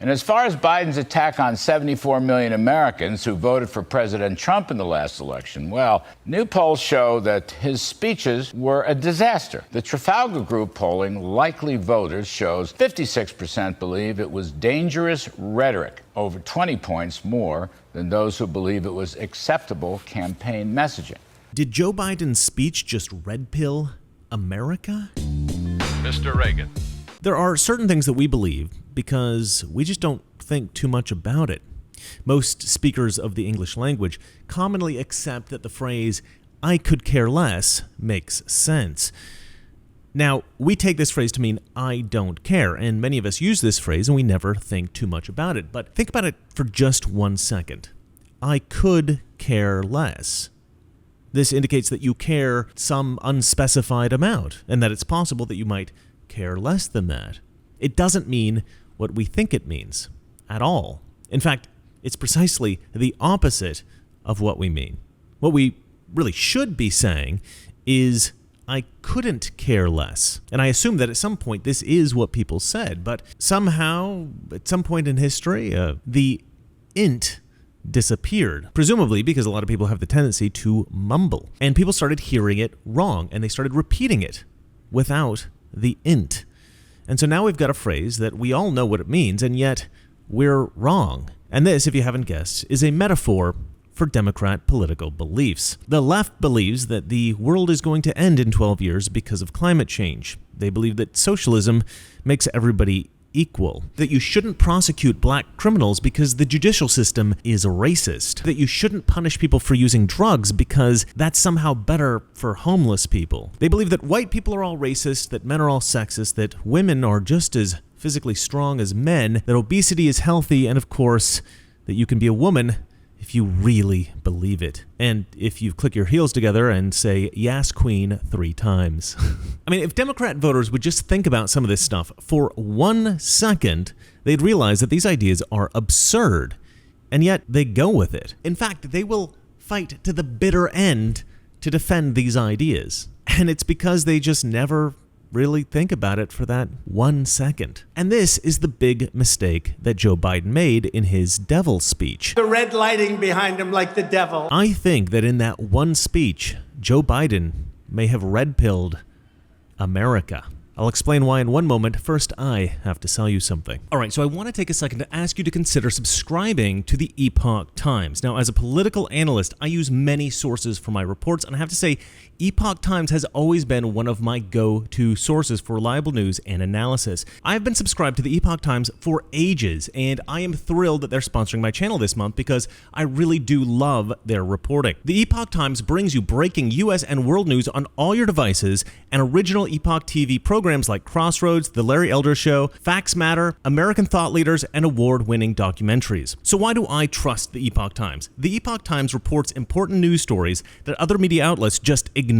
And as far as Biden's attack on 74 million Americans who voted for President Trump in the last election, well, new polls show that his speeches were a disaster. The Trafalgar Group polling likely voters shows 56% believe it was dangerous rhetoric, over 20 points more than those who believe it was acceptable campaign messaging. Did Joe Biden's speech just red pill America? Mr. Reagan. There are certain things that we believe because we just don't think too much about it. Most speakers of the English language commonly accept that the phrase, "I could care less," makes sense. Now, we take this phrase to mean, "I don't care," and many of us use this phrase and we never think too much about it. But think about it for just 1 second. I could care less. This indicates that you care some unspecified amount, and that it's possible that you might care less than that. It doesn't mean what we think it means at all. In fact, it's precisely the opposite of what we mean. What we really should be saying is, "I couldn't care less." And I assume that at some point this is what people said, but somehow, at some point in history, the int disappeared, presumably because a lot of people have the tendency to mumble. And people started hearing it wrong, and they started repeating it without the int. And so now we've got a phrase that we all know what it means, and yet we're wrong. And this, if you haven't guessed, is a metaphor for Democrat political beliefs. The left believes that the world is going to end in 12 years because of climate change. They believe that socialism makes everybody equal, that you shouldn't prosecute black criminals because the judicial system is racist, that you shouldn't punish people for using drugs because that's somehow better for homeless people. They believe that white people are all racist, that men are all sexist, that women are just as physically strong as men, that obesity is healthy, and of course, that you can be a woman if you really believe it. And if you click your heels together and say, "Yes, Queen," 3 times. I mean, if Democrat voters would just think about some of this stuff for 1 second, they'd realize that these ideas are absurd, and yet they go with it. In fact, they will fight to the bitter end to defend these ideas. And it's because they just never really think about it for that 1 second. And this is the big mistake that Joe Biden made in his devil speech. The red lighting behind him like the devil. I think that in that one speech, Joe Biden may have red-pilled America. I'll explain why in one moment. First, I have to sell you something. All right, so I want to take a second to ask you to consider subscribing to the Epoch Times. Now, as a political analyst, I use many sources for my reports, and I have to say, Epoch Times has always been one of my go-to sources for reliable news and analysis. I've been subscribed to the Epoch Times for ages, and I am thrilled that they're sponsoring my channel this month because I really do love their reporting. The Epoch Times brings you breaking U.S. and world news on all your devices and original Epoch TV programs like Crossroads, The Larry Elder Show, Facts Matter, American Thought Leaders, and award-winning documentaries. So why do I trust the Epoch Times? The Epoch Times reports important news stories that other media outlets just ignore.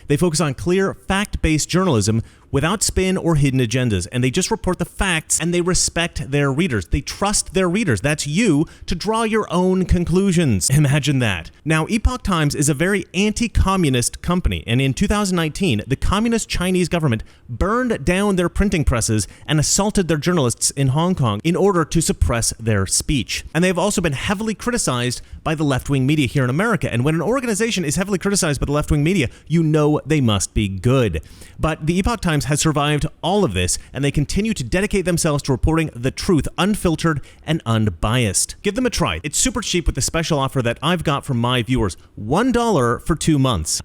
They focus on clear, fact-based journalism without spin or hidden agendas, and they just report the facts, and they respect their readers. They trust their readers, that's you, to draw your own conclusions. Imagine that. Now, Epoch Times is a very anti-communist company, and in 2019, the communist Chinese government burned down their printing presses and assaulted their journalists in Hong Kong in order to suppress their speech. And they've also been heavily criticized by the left-wing media here in America, and when an organization is heavily criticized by the left-wing media, you know they must be good. But the Epoch Times has survived all of this, and they continue to dedicate themselves to reporting the truth, unfiltered and unbiased. Give them a try. It's super cheap with the special offer that I've got from my viewers. $1 for 2 months.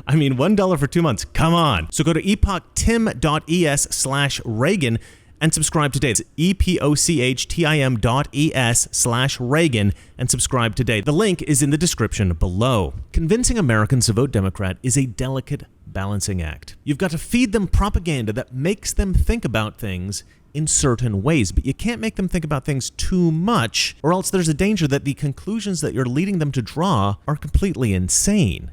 I mean, $1 for 2 months. Come on. So go to epochtim.es/Reagan and subscribe today. It's epochtim.es/Reagan and subscribe today. The link is in the description below. Convincing Americans to vote Democrat is a delicate balancing act. You've got to feed them propaganda that makes them think about things in certain ways, but you can't make them think about things too much, or else there's a danger that the conclusions that you're leading them to draw are completely insane.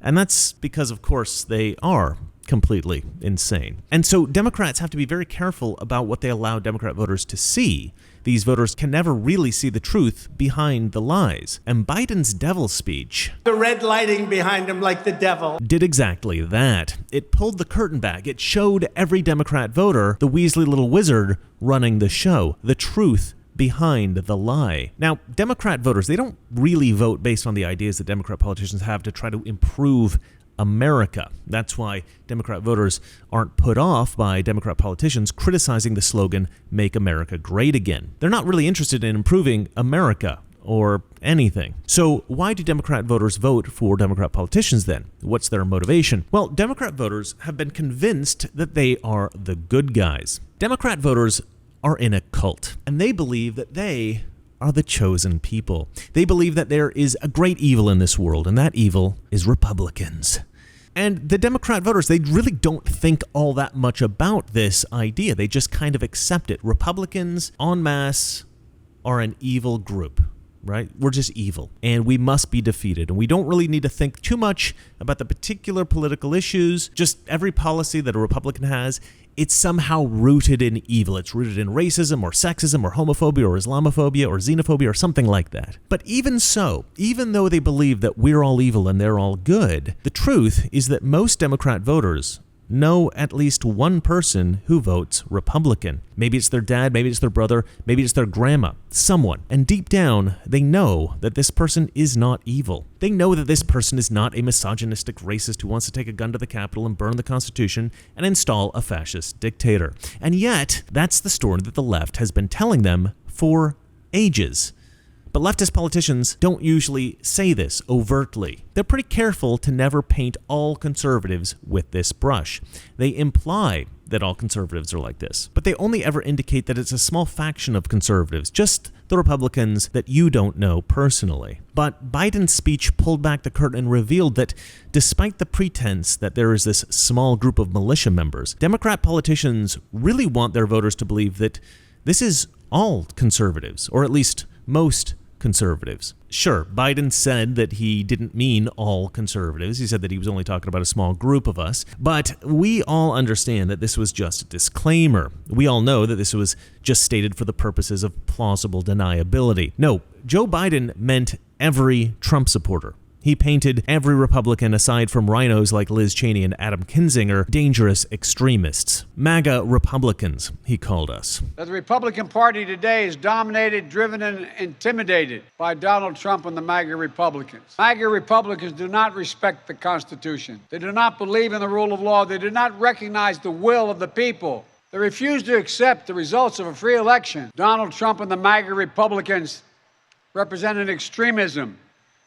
And that's because, of course, they are completely insane. And so Democrats have to be very careful about what they allow Democrat voters to see. These voters can never really see the truth behind the lies. And Biden's devil speech, the red lighting behind him like the devil, did exactly that. It pulled the curtain back. It showed every Democrat voter the Weasley little wizard running the show, the truth behind the lie. Now, Democrat voters, they don't really vote based on the ideas that Democrat politicians have to try to improve America. That's why Democrat voters aren't put off by Democrat politicians criticizing the slogan, "Make America Great Again." They're not really interested in improving America or anything. So why do Democrat voters vote for Democrat politicians then? What's their motivation? Well, Democrat voters have been convinced that they are the good guys. Democrat voters are in a cult, and they believe that they are the chosen people. They believe that there is a great evil in this world, and that evil is Republicans. And the Democrat voters, they really don't think all that much about this idea. They just kind of accept it. Republicans en masse are an evil group, right? We're just evil, and we must be defeated. And we don't really need to think too much about the particular political issues. Just every policy that a Republican has, it's somehow rooted in evil. It's rooted in racism or sexism or homophobia or Islamophobia or xenophobia or something like that. But even so, even though they believe that we're all evil and they're all good, the truth is that most Democrat voters know at least one person who votes Republican. Maybe it's their dad, maybe it's their brother, maybe it's their grandma, someone. And deep down, they know that this person is not evil. They know that this person is not a misogynistic racist who wants to take a gun to the Capitol and burn the Constitution and install a fascist dictator. And yet, that's the story that the left has been telling them for ages. But leftist politicians don't usually say this overtly. They're pretty careful to never paint all conservatives with this brush. They imply that all conservatives are like this, but they only ever indicate that it's a small faction of conservatives, just the Republicans that you don't know personally. But Biden's speech pulled back the curtain and revealed that despite the pretense that there is this small group of militia members, Democrat politicians really want their voters to believe that this is all conservatives, or at least most conservatives. Sure, Biden said that he didn't mean all conservatives. He said that he was only talking about a small group of us. But we all understand that this was just a disclaimer. We all know that this was just stated for the purposes of plausible deniability. No, Joe Biden meant every Trump supporter. He painted every Republican, aside from rhinos like Liz Cheney and Adam Kinzinger, dangerous extremists. MAGA Republicans, he called us. The Republican Party today is dominated, driven, and intimidated by Donald Trump and the MAGA Republicans. MAGA Republicans do not respect the Constitution. They do not believe in the rule of law. They do not recognize the will of the people. They refuse to accept the results of a free election. Donald Trump and the MAGA Republicans represent an extremism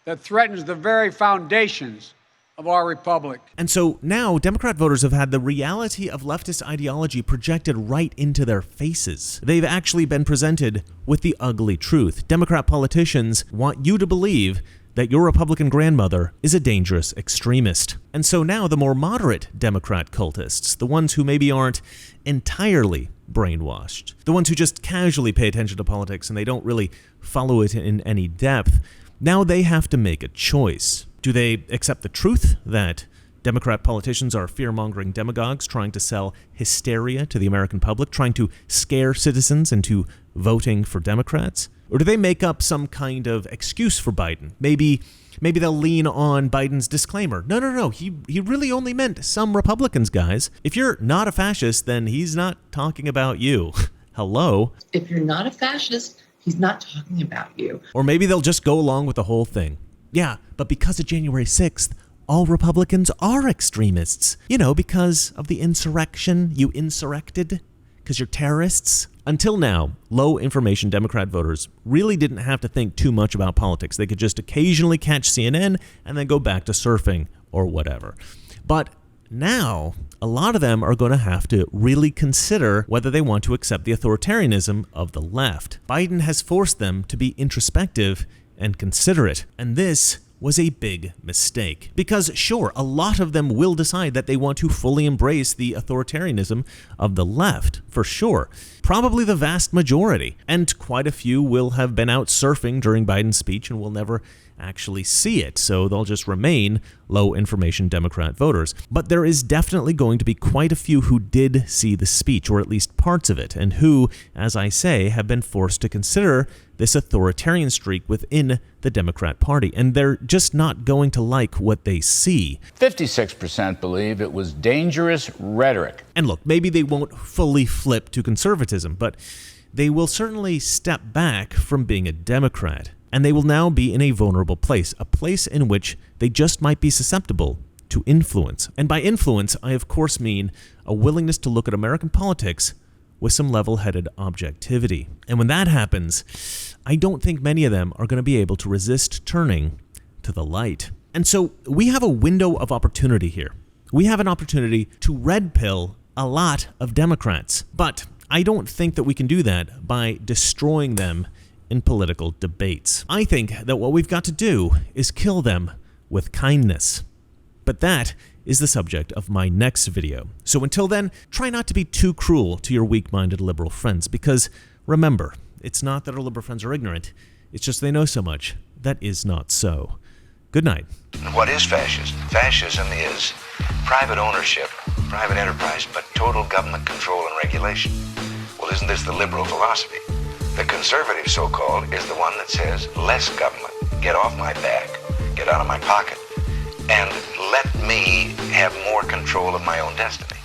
that threatens the very foundations of our republic. And so now Democrat voters have had the reality of leftist ideology projected right into their faces. They've actually been presented with the ugly truth. Democrat politicians want you to believe that your Republican grandmother is a dangerous extremist. And so now the more moderate Democrat cultists, the ones who maybe aren't entirely brainwashed, the ones who just casually pay attention to politics and they don't really follow it in any depth, now they have to make a choice. Do they accept the truth that Democrat politicians are fear-mongering demagogues trying to sell hysteria to the American public, trying to scare citizens into voting for Democrats? Or do they make up some kind of excuse for Biden? Maybe they'll lean on Biden's disclaimer. No, he really only meant some Republicans, guys. If you're not a fascist, then he's not talking about you. Hello? If you're not a fascist, he's not talking about you. Or maybe they'll just go along with the whole thing. Yeah, but because of January 6th, all Republicans are extremists. You know, because of the insurrection, you insurrected, because you're terrorists. Until now, low-information Democrat voters really didn't have to think too much about politics. They could just occasionally catch CNN and then go back to surfing or whatever. But now, a lot of them are going to have to really consider whether they want to accept the authoritarianism of the left. Biden has forced them to be introspective and considerate, and this was a big mistake. Because sure, a lot of them will decide that they want to fully embrace the authoritarianism of the left, for sure. probably the vast majority. And quite a few will have been out surfing during Biden's speech and will never actually see it, so they'll just remain low-information Democrat voters. But there is definitely going to be quite a few who did see the speech, or at least parts of it, and who, as I say, have been forced to consider this authoritarian streak within the Democrat Party, and they're just not going to like what they see. 56% believe it was dangerous rhetoric. And look, maybe they won't fully flip to conservatism, but they will certainly step back from being a Democrat. And they will now be in a vulnerable place, a place in which they just might be susceptible to influence. And by influence, I of course mean a willingness to look at American politics with some level-headed objectivity. And when that happens, I don't think many of them are going to be able to resist turning to the light. And so we have a window of opportunity here. We have an opportunity to red pill a lot of Democrats. But I don't think that we can do that by destroying them in political debates. I think that what we've got to do is kill them with kindness. But that is the subject of my next video. So until then, try not to be too cruel to your weak-minded liberal friends, because remember, it's not that our liberal friends are ignorant, it's just they know so much that is not so. Good night. What is fascism? Fascism is private ownership, private enterprise, but total government control and regulation. Well, isn't this the liberal philosophy? The conservative, so-called, is the one that says, less government, get off my back, get out of my pocket, and let me have more control of my own destiny.